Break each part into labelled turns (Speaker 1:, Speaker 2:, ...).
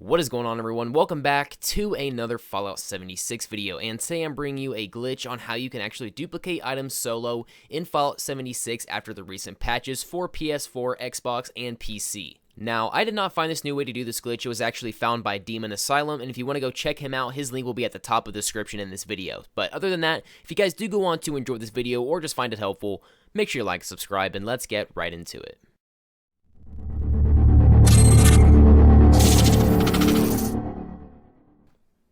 Speaker 1: What is going on, everyone? Welcome back to another Fallout 76 video, and today I'm bringing you a glitch on how you can actually duplicate items solo in Fallout 76 after the recent patches for PS4, Xbox, and PC. Now, I did not find this new way to do this glitch. It was actually found by Demon Asylum, and if you want to go check him out, his link will be at the top of the description in this video. But other than that, if you guys do go on to enjoy this video or just find it helpful, make sure you like and subscribe, and let's get right into it.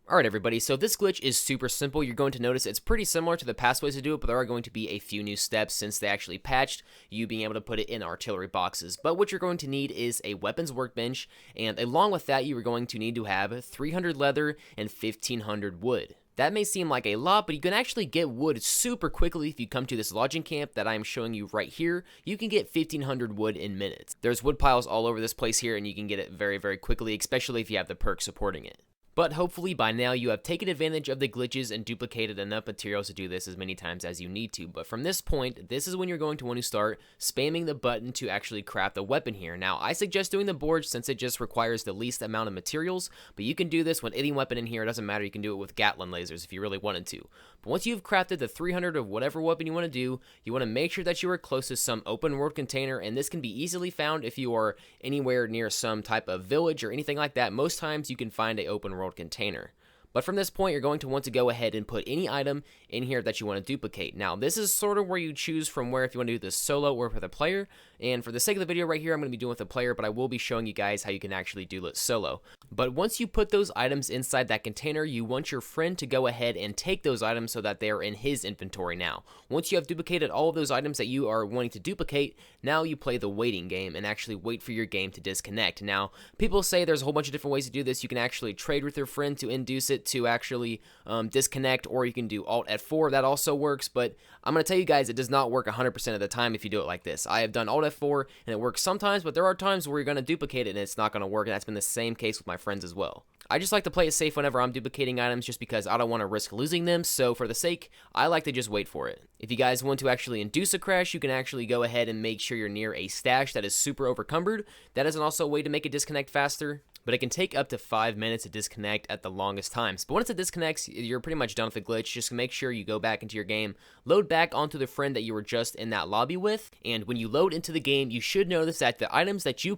Speaker 1: Alright everybody, so this glitch is super simple. You're going to notice it's pretty similar to the past ways to do it, but there are going to be a few new steps since they actually patched you being able to put it in artillery boxes. But what you're going to need is a weapons workbench, and along with that you are going to need to have 300 leather and 1500 wood. That may seem like a lot, but you can actually get wood super quickly if you come to this lodging camp that I'm showing you right here. You can get 1500 wood in minutes. There's wood piles all over this place here, and you can get it very, very quickly, especially if you have the perk supporting it. But hopefully by now you have taken advantage of the glitches and duplicated enough materials to do this as many times as you need to. But from this point, this is when you're going to want to start spamming the button to actually craft a weapon here. Now, I suggest doing the board since it just requires the least amount of materials, but you can do this with any weapon in here. It doesn't matter. You can do it with Gatling lasers if you really wanted to. But once you've crafted the 300 of whatever weapon you want to do, you want to make sure that you are close to some open world container, and this can be easily found if you are anywhere near some type of village or anything like that. Most times you can find an open world container. But from this point, you're going to want to go ahead and put any item in here that you want to duplicate. Now, this is sort of where you choose from where if you want to do this solo or with a player. And for the sake of the video right here, I'm going to be doing with a player, but I will be showing you guys how you can actually do it solo. But once you put those items inside that container, you want your friend to go ahead and take those items so that they are in his inventory now. Once you have duplicated all of those items that you are wanting to duplicate, now you play the waiting game and actually wait for your game to disconnect. Now, people say there's a whole bunch of different ways to do this. You can actually trade with your friend to induce it to actually disconnect, or you can do Alt F4. That also works, but I'm going to tell you guys it does not work 100% of the time if you do it like this. I have done Alt F4 and it works sometimes, but there are times where you're going to duplicate it and it's not going to work, and that's been the same case with my friends as well. I just like to play it safe whenever I'm duplicating items just because I don't want to risk losing them, so for the sake, I like to just wait for it. If you guys want to actually induce a crash, you can actually go ahead and make sure you're near a stash that is super overcumbered. That is also a way to make it disconnect faster, but it can take up to 5 minutes to disconnect at the longest times. But once it disconnects, you're pretty much done with the glitch. Just make sure you go back into your game, load back onto the friend that you were just in that lobby with, and when you load into the game, you should notice that the items that you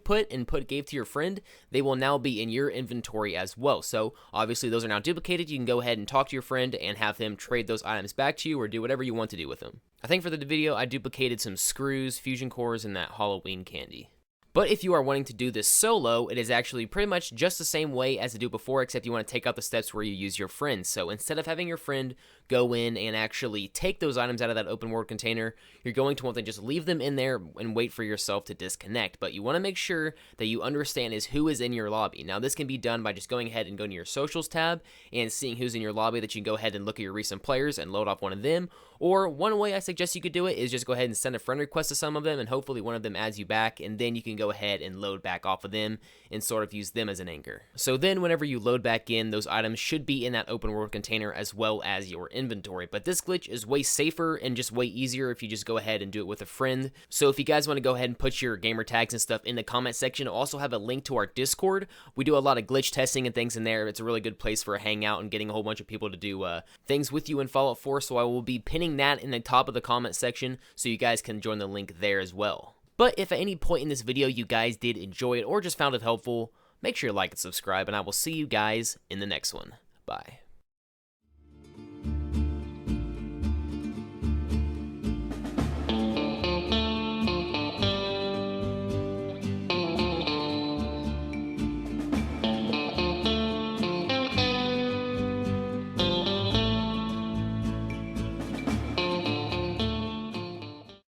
Speaker 1: gave to your friend, they will now be in your inventory as well. So obviously those are now duplicated. You can go ahead and talk to your friend and have him trade those items back to you or do whatever you want to do with them. I think for the video, I duplicated some screws, fusion cores, and that Halloween candy. But if you are wanting to do this solo, it is actually pretty much just the same way as to do before, except you want to take out the steps where you use your friend. So instead of having your friend go in and actually take those items out of that open world container, you're going to want to just leave them in there and wait for yourself to disconnect. But you want to make sure that you understand who is in your lobby. Now, this can be done by just going ahead and going to your socials tab and seeing who's in your lobby, that you can go ahead and look at your recent players and load off one of them. Or one way I suggest you could do it is just go ahead and send a friend request to some of them, and hopefully one of them adds you back, and then you can go ahead and load back off of them and sort of use them as an anchor. So then whenever you load back in, those items should be in that open world container as well as your inventory. But this glitch is way safer and just way easier if you just go ahead and do it with a friend. So if you guys want to go ahead and put your gamer tags and stuff in the comment section, I'll also have a link to our Discord. We do a lot of glitch testing and things in there. It's a really good place for a hangout and getting a whole bunch of people to do things with you in Fallout 4. So I will be pinning that in the top of the comment section so you guys can join the link there as well. But if at any point in this video you guys did enjoy it or just found it helpful, make sure to like and subscribe, and I will see you guys in the next one. Bye.